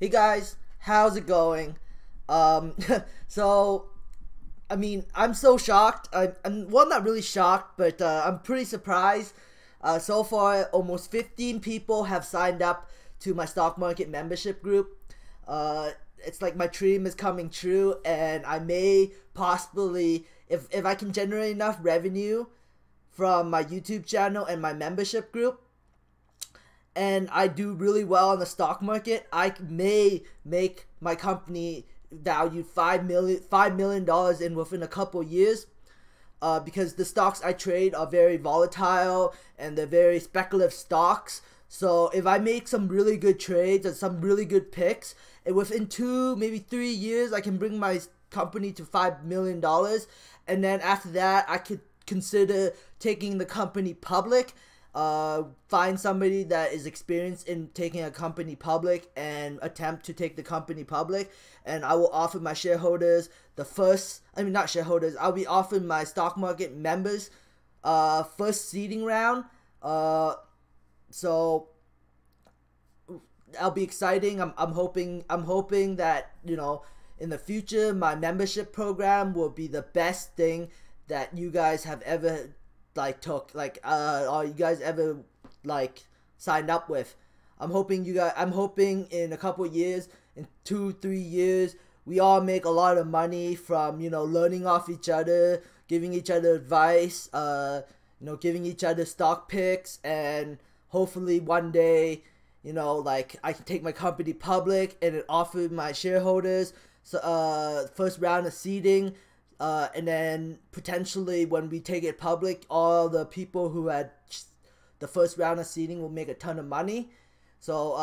Hey guys, how's it going? Um, so, I mean, I'm so shocked. I'm well, not really shocked, but I'm pretty surprised. So far, almost 15 people have signed up to my stock market membership group. It's like my dream is coming true, and I may possibly, if I can generate enough revenue from my YouTube channel and my membership group, and I do really well in the stock market, I may make my company valued $5 million in within a couple years. Because the stocks I trade are very volatile and they're very speculative stocks. So if I make some really good trades and some really good picks, and within 2, maybe 3 years, I can bring my company to $5 million, and then after that, I could consider taking the company public. Find somebody that is experienced in taking a company public and attempt to take the company public, and I will offer my shareholders the first, I mean not shareholders, I'll be offering my stock market members first seeding round. So that'll be exciting. I'm hoping that, you know, in the future my membership program will be the best thing that you guys have ever or you guys ever signed up with. I'm hoping in a couple years, in 2-3 years, we all make a lot of money from, you know, learning off each other, giving each other advice, giving each other stock picks, and hopefully one day, you know, like, I can take my company public and it offer my shareholders first round of seeding. And then potentially when we take it public, all the people who had the first round of seeding will make a ton of money. So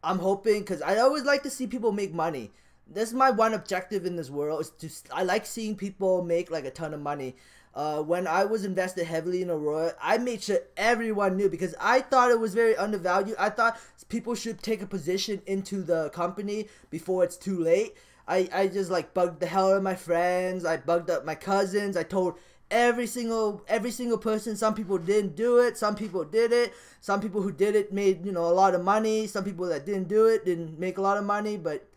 I'm hoping, because I always like to see people make money. This is my one objective in this world, is I like seeing people make like a ton of money. When I was invested heavily in Aurora, I made sure everyone knew, because I thought it was very undervalued. I thought people should take a position into the company before it's too late. I just like bugged the hell out of my friends. I bugged up my cousins. I told every single person. Some people didn't do it. Some people did it. Some people who did it made, you know, a lot of money. Some people that didn't do it didn't make a lot of money. But,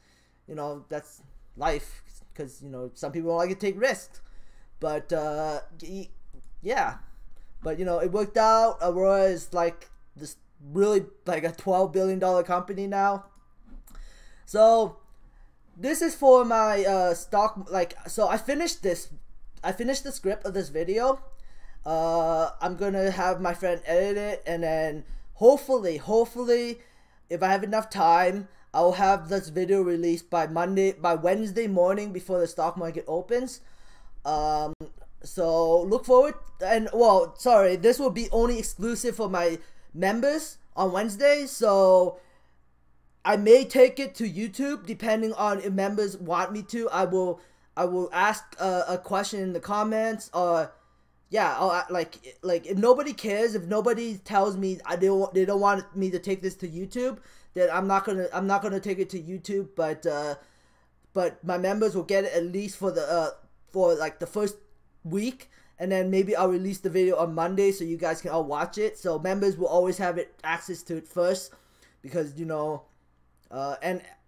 you know, that's life, because, you know, some people don't like to take risks. But yeah. But, you know, it worked out. Aurora is like this really like a $12 billion company now. So this is for my stock, so I finished the script of this video. I'm gonna have my friend edit it, and then hopefully if I have enough time, I'll have this video released by Wednesday morning before the stock market opens. So look forward, and well, sorry, this will be only exclusive for my members on Wednesday, so I may take it to YouTube depending on if members want me to. I will ask a question in the comments, or yeah, I'll, like if nobody cares, if nobody tells me they don't want me to take this to YouTube, then I'm not gonna take it to YouTube. But my members will get it at least for the first week, and then maybe I'll release the video on Monday so you guys can all watch it. So members will always have access to it first, because, you know.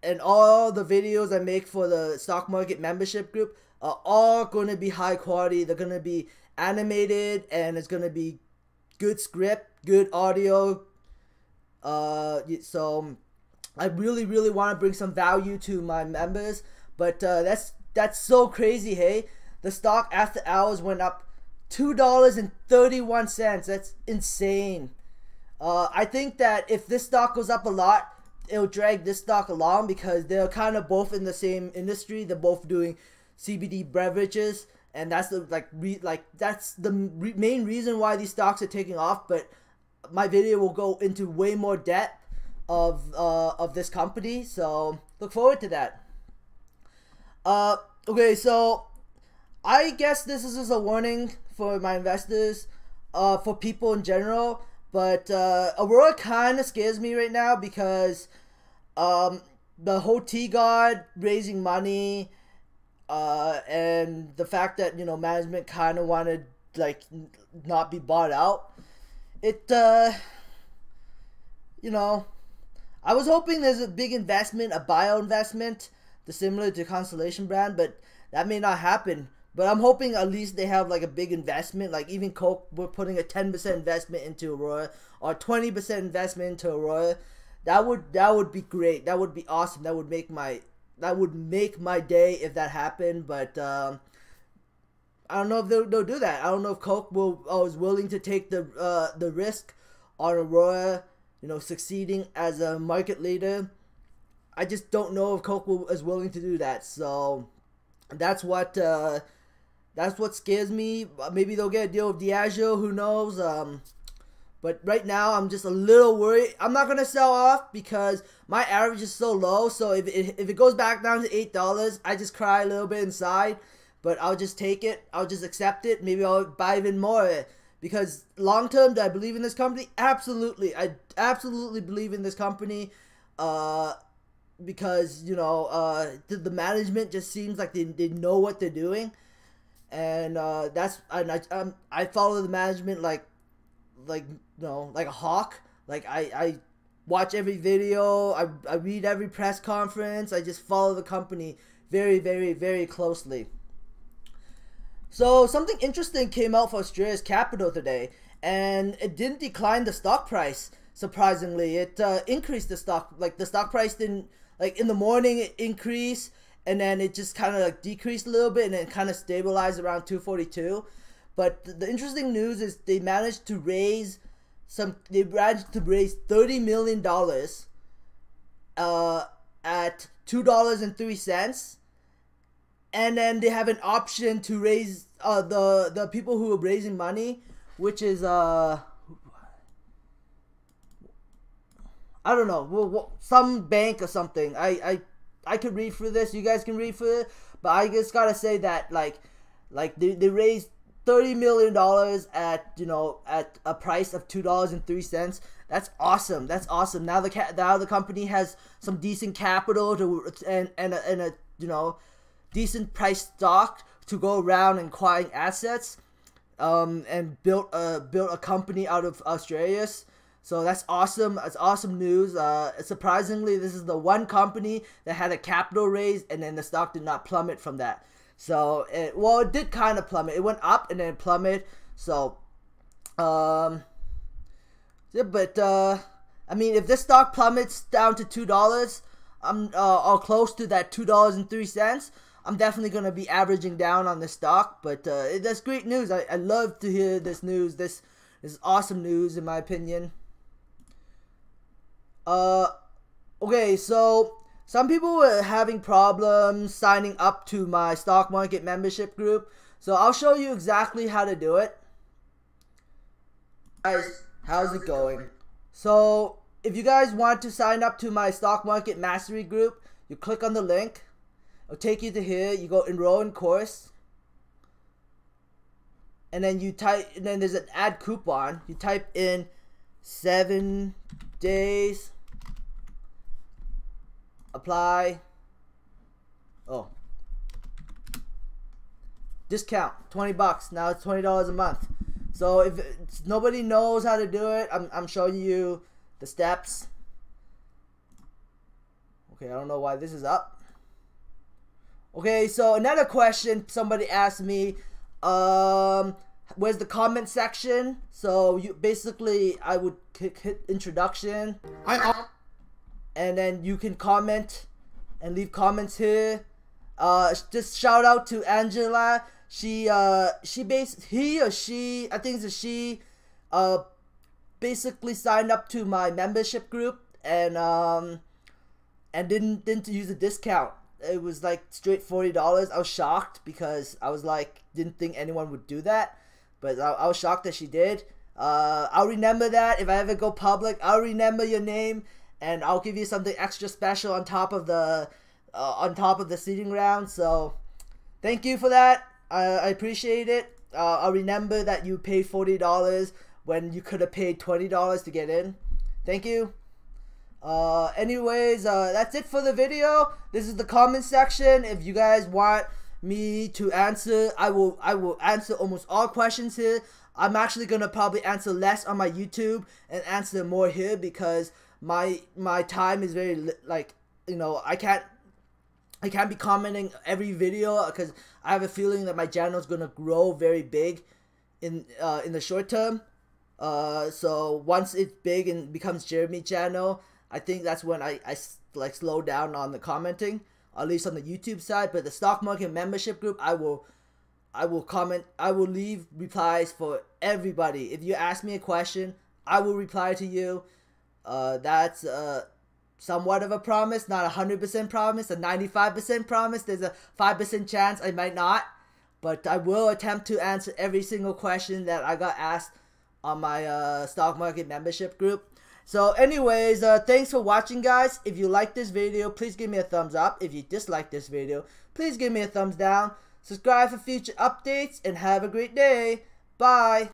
And all the videos I make for the stock market membership group are all going to be high quality. They're going to be animated, and it's going to be good script, good audio. So I really want to bring some value to my members. But that's so crazy, hey? The stock after hours went up $2.31. That's insane. I think that if this stock goes up a lot, it'll drag this stock along, because they're kind of both in the same industry. They're both doing CBD beverages, and that's the main reason why these stocks are taking off. But my video will go into way more depth of this company, so look forward to that. Okay, so I guess this is just a warning for my investors, for people in general. But Aurora kind of scares me right now, because the whole T-God raising money, and the fact that, you know, management kind of wanted not be bought out. You know, I was hoping there's a big investment, a bio investment, similar to Constellation brand, but that may not happen. But I'm hoping at least they have like a big investment, like even Coke, we're putting a 10% investment into Aurora or 20% investment into Aurora. That would be great. That would be awesome. That would make my day if that happened. But I don't know if they'll do that. I don't know if Coke is willing to take the risk on Aurora, you know, succeeding as a market leader. I just don't know if Coke is willing to do that. So that's what scares me. Maybe they'll get a deal with Diageo. Who knows? But right now, I'm just a little worried. I'm not gonna sell off because my average is so low. So if it goes back down to $8, I just cry a little bit inside. But I'll just take it. I'll just accept it. Maybe I'll buy even more. Because long term, do I believe in this company? Absolutely. I absolutely believe in this company. Because, you know, the management just seems like they know what they're doing. And I follow the management like you know, like a hawk. Like I watch every video, I read every press conference. I just follow the company very, very, very closely. So something interesting came out for Australia's capital today, and it didn't decline the stock price. Surprisingly, it increased the stock. Like the stock price didn't, like in the morning it increased, and then it just kind of like decreased a little bit, and then kind of stabilized around 242. But the interesting news is they managed to raise $30 million at $2.03, and then they have an option to raise the people who are raising money, which is I don't know, some bank or something. I could read through this. You guys can read through it, but I just gotta say that like they raised $30 million at, you know, at a price of $2.03. That's awesome. That's awesome. Now the company has some decent capital and a you know, decent price stock to go around and acquiring assets, and built a company out of Australia. So that's awesome. That's awesome news. Surprisingly, this is the one company that had a capital raise, and then the stock did not plummet from that. So it did kind of plummet. It went up and then it plummeted. So yeah, but I mean, if this stock plummets down to $2, or close to that $2.03, I'm definitely gonna be averaging down on this stock. But that's great news. I love to hear this news. This is awesome news in my opinion. Okay, so some people were having problems signing up to my stock market membership group. So I'll show you exactly how to do it. Guys, how's it going? So if you guys want to sign up to my stock market mastery group, you click on the link. It'll take you to here. You go enroll in course. And then and then there's an add coupon. You type in 7 days. Apply. Oh. Discount, $20. Now it's $20 a month. So if nobody knows how to do it, I'm showing you the steps. Okay, I don't know why this is up. Okay, so another question somebody asked me, where's the comment section? So you basically, I would hit introduction. And then you can comment and leave comments here. Just shout out to Angela. He or she, I think it's a she, basically signed up to my membership group and didn't use a discount. It was like straight $40. I was shocked because I was like, didn't think anyone would do that, but I was shocked that she did. I'll remember that if I ever go public. I'll remember your name, and I'll give you something extra special on top of the seating round. So thank you for that. I appreciate it. I'll remember that you paid $40 when you could have paid $20 to get in. Thank you. Anyways, that's it for the video. This is the comment section. If you guys want me to answer, I will answer almost all questions here. I'm actually gonna probably answer less on my YouTube and answer more here because my time is very like, you know, I can't be commenting every video because I have a feeling that my channel is gonna grow very big in the short term. So once it's big and becomes Jeremy channel, I think that's when I like slow down on the commenting, at least on the YouTube side. But the stock market membership group, I will comment, I will leave replies for everybody. If you ask me a question, I will reply to you. That's somewhat of a promise, not 100% promise, a 95% promise. There's a 5% chance I might not, but I will attempt to answer every single question that I got asked on my stock market membership group. So anyways, thanks for watching, guys. If you like this video, please give me a thumbs up. If you dislike this video, please give me a thumbs down. Subscribe for future updates, and have a great day. Bye.